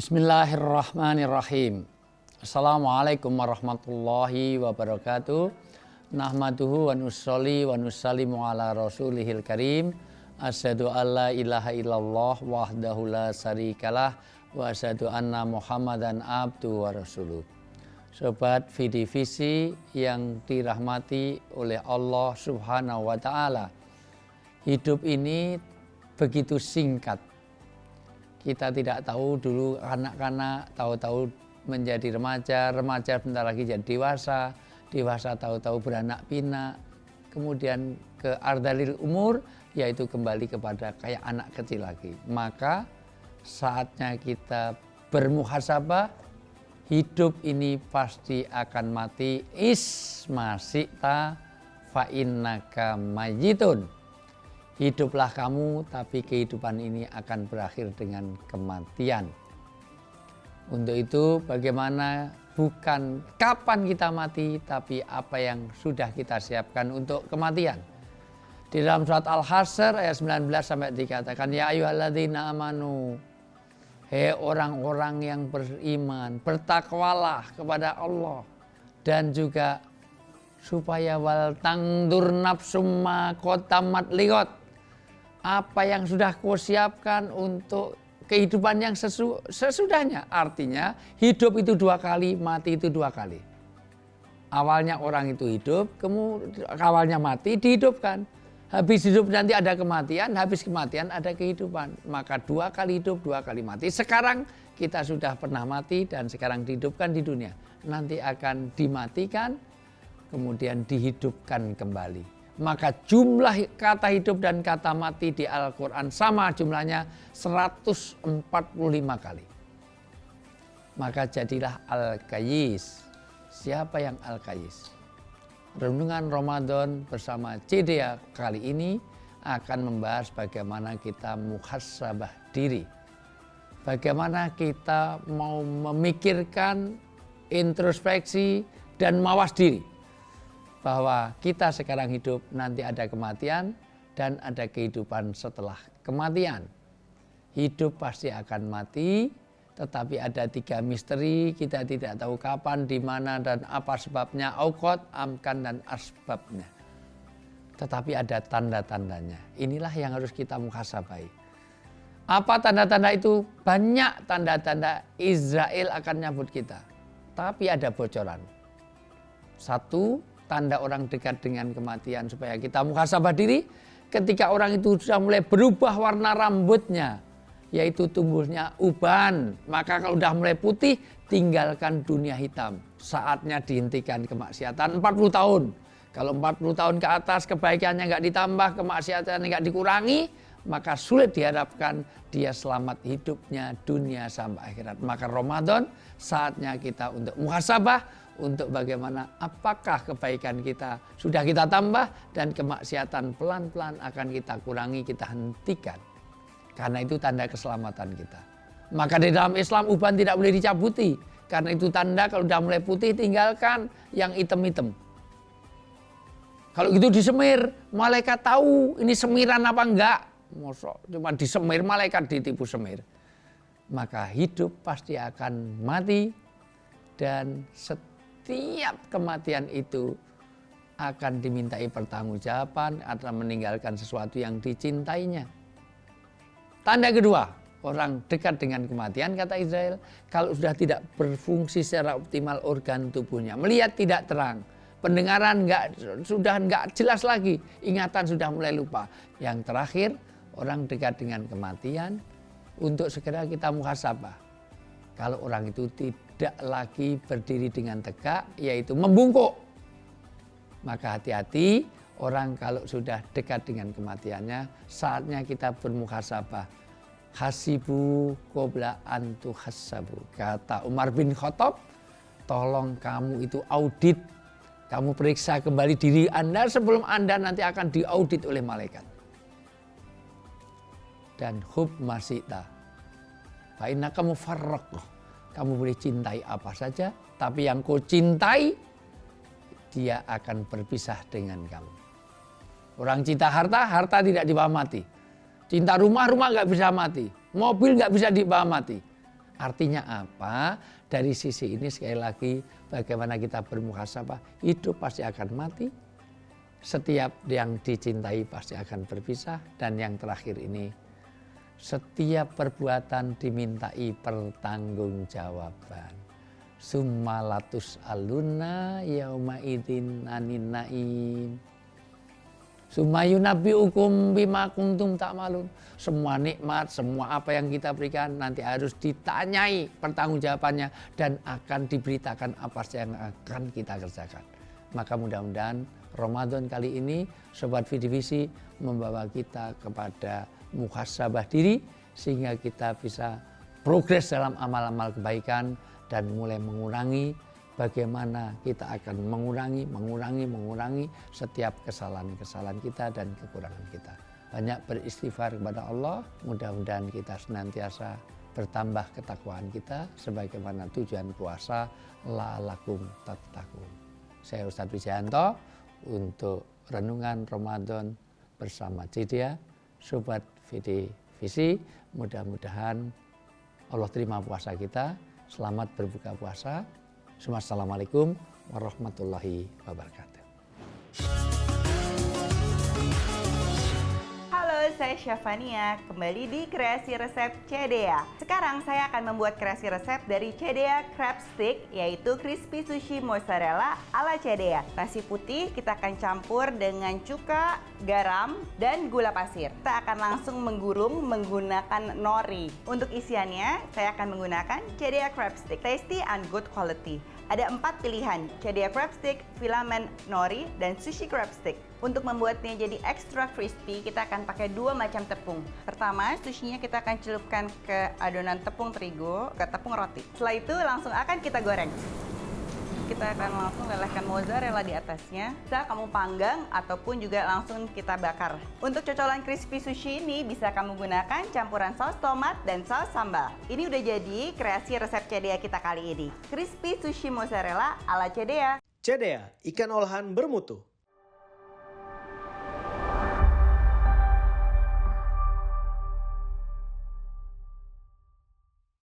Bismillahirrahmanirrahim. Assalamualaikum warahmatullahi wabarakatuh. Nahmaduhu wa nusolli wa nusallimu ala rasulihil karim. Asyhadu alla ilaha illallah wahdahu la syarikalah wa asyhadu anna muhammadan abduhu wa rasuluh. Sobat Vidivisi yang dirahmati oleh Allah subhanahu wa ta'ala. Hidup ini begitu singkat. Kita tidak tahu dulu kanak-kanak, tahu-tahu menjadi remaja, remaja bentar lagi jadi dewasa, dewasa tahu-tahu beranak pinak, kemudian ke ardalil umur, yaitu kembali kepada kayak anak kecil lagi. Maka saatnya kita bermuhasabah, hidup ini pasti akan mati, ismasikta fa innaka mayyitun. Hiduplah kamu, tapi kehidupan ini akan berakhir dengan kematian. Untuk itu bagaimana bukan kapan kita mati, tapi apa yang sudah kita siapkan untuk kematian. Di dalam surat Al-Hasyr ayat 19 sampai dikatakan, ya ayyuhalladzina amanu, hei orang-orang yang beriman, bertakwalah kepada Allah. Dan juga supaya wal tangdur nafsum ma qaddamat liqat. Apa yang sudah kau siapkan untuk kehidupan yang sesudahnya. Artinya hidup itu dua kali, mati itu dua kali. Awalnya orang itu hidup, kemudian awalnya mati, dihidupkan. Habis hidup nanti ada kematian, habis kematian ada kehidupan. Maka dua kali hidup, dua kali mati. Sekarang kita sudah pernah mati dan sekarang dihidupkan di dunia. Nanti akan dimatikan, kemudian dihidupkan kembali. Maka jumlah kata hidup dan kata mati di Al-Quran sama jumlahnya 145 kali. Maka jadilah Al-Qayyis. Siapa yang Al-Qayyis? Renungan Ramadan bersama CDA kali ini akan membahas bagaimana kita muhasabah diri. Bagaimana kita mau memikirkan, introspeksi, dan mawas diri. Bahwa kita sekarang hidup, nanti ada kematian dan ada kehidupan setelah kematian. Hidup pasti akan mati, tetapi ada tiga misteri, kita tidak tahu kapan, di mana, dan apa sebabnya, auqat, amkan, dan asbabnya. Tetapi ada tanda-tandanya. Inilah yang harus kita muhasabai. Apa tanda-tanda itu? Banyak tanda-tanda Israel akan nyambut kita. Tapi ada bocoran. Satu, tanda orang dekat dengan kematian supaya kita muhasabah diri. Ketika orang itu sudah mulai berubah warna rambutnya, yaitu tumbuhnya uban, maka kalau sudah mulai putih, tinggalkan dunia hitam. Saatnya dihentikan kemaksiatan 40 tahun. Kalau 40 tahun ke atas kebaikannya nggak ditambah, kemaksiatannya nggak dikurangi, maka sulit diharapkan dia selamat hidupnya dunia sampai akhirat. Maka Ramadan saatnya kita untuk muhasabah, untuk bagaimana apakah kebaikan kita sudah kita tambah dan kemaksiatan pelan-pelan akan kita kurangi, kita hentikan. Karena itu tanda keselamatan kita. Maka di dalam Islam uban tidak boleh dicabuti. Karena itu tanda kalau sudah mulai putih tinggalkan yang hitam-hitam. Kalau gitu disemir, malaikat tahu ini semiran apa enggak. Mosok cuma disemir, malaikat ditipu semir. Maka hidup pasti akan mati dan setiap kematian itu akan dimintai pertanggungjawaban atau meninggalkan sesuatu yang dicintainya. Tanda kedua, orang dekat dengan kematian kata Israel, kalau sudah tidak berfungsi secara optimal organ tubuhnya, melihat tidak terang, pendengaran sudah nggak jelas lagi, ingatan sudah mulai lupa. Yang terakhir, orang dekat dengan kematian untuk segera kita muhasabah. Kalau orang itu tidak lagi berdiri dengan tegak, yaitu membungkuk. Maka hati-hati, orang kalau sudah dekat dengan kematiannya, saatnya kita bermuhasabah. Hasibu qabla an tuhassabu. Kata Umar bin Khattab, tolong kamu itu audit. Kamu periksa kembali diri Anda sebelum Anda nanti akan diaudit oleh malaikat. Dan hub masita. Fa'inna kamu farraq. Kamu boleh cintai apa saja, tapi yang kau cintai, dia akan berpisah dengan kamu. Orang cinta harta, harta tidak dibawa mati. Cinta rumah, rumah nggak bisa mati. Mobil nggak bisa dibawa mati. Artinya apa? Dari sisi ini sekali lagi bagaimana kita bermuhasabah, hidup pasti akan mati. Setiap yang dicintai pasti akan berpisah. Dan yang terakhir ini, setiap perbuatan dimintai pertanggungjawaban. Summalatus aluna yauma idzin anin naim. Sumayunabbiukum bima kuntum ta'malun. Semua nikmat, semua apa yang kita berikan nanti harus ditanyai pertanggungjawabannya dan akan diberitakan apa yang akan kita kerjakan. Maka mudah-mudahan Ramadan kali ini Sobat Vidivisi membawa kita kepada muhasabah diri sehingga kita bisa progres dalam amal-amal kebaikan dan mulai mengurangi bagaimana kita akan mengurangi setiap kesalahan-kesalahan kita dan kekurangan kita. Banyak beristighfar kepada Allah, mudah-mudahan kita senantiasa bertambah ketakwaan kita sebagaimana tujuan puasa la'allakum tattaqun. Saya Ustadz Wijayanto untuk renungan Ramadan bersama Cedia, Sobat Vidivisi. Mudah-mudahan Allah terima puasa kita. Selamat berbuka puasa. Assalamualaikum warahmatullahi wabarakatuh. Halo, saya Syafania, kembali di Kreasi Resep Cedea. Sekarang saya akan membuat kreasi resep dari Cedea Crab Stick, yaitu crispy sushi mozzarella ala Cedea. Nasi putih kita akan campur dengan cuka, garam, dan gula pasir. Kita akan langsung menggulung menggunakan nori. Untuk isiannya, saya akan menggunakan Cedea Crab Stick, tasty and good quality. Ada 4 pilihan, Cedea Crab Stick, filament nori, dan sushi crab stick. Untuk membuatnya jadi extra crispy, kita akan pakai 2 macam tepung. Pertama, sushinya kita akan celupkan ke adonan tepung terigu, ke tepung roti. Setelah itu langsung akan kita goreng. Kita akan langsung lelehkan mozzarella di atasnya. Bisa kamu panggang ataupun juga langsung kita bakar. Untuk cocolan crispy sushi ini bisa kamu gunakan campuran saus tomat dan saus sambal. Ini udah jadi kreasi resep Cedea kita kali ini. Crispy sushi mozzarella ala Cedea. Cedea, ikan olahan bermutu.